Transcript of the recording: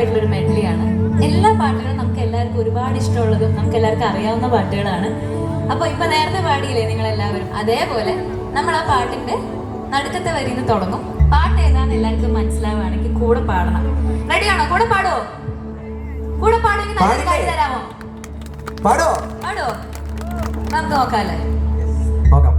ആയിട്ടുള്ള ഒരു മെഡ്ലിയാണ്. എല്ലാ പാട്ടുകളും നമുക്ക് എല്ലാവർക്കും ഒരുപാട് ഇഷ്ടമുള്ളതും നമുക്ക് എല്ലാവർക്കും അറിയാവുന്ന പാട്ടുകളാണ്. അപ്പോൾ ഇപ്പൊ നേരത്തെ പാടിയില്ലേ നിങ്ങളെല്ലാവരും, അതേപോലെ നമ്മൾ ആ പാട്ടിന്റെ നടുക്കത്തെ വരിയിൽ നിന്ന് തുടങ്ങും. പാട്ട് ഏതാണെന്ന് എല്ലാവർക്കും മനസ്സിലാവുകയാണെങ്കിൽ കൂടെ പാടണം. റെഡിയാണോ? കൂടെ പാടുവോ? കൂടെ പാടുമെങ്കിൽ നല്ല കാര്യം തരാമോ? പാടോ പാടുവോ? നമുക്ക് നോക്കാല്ലേ? നോക്കാം.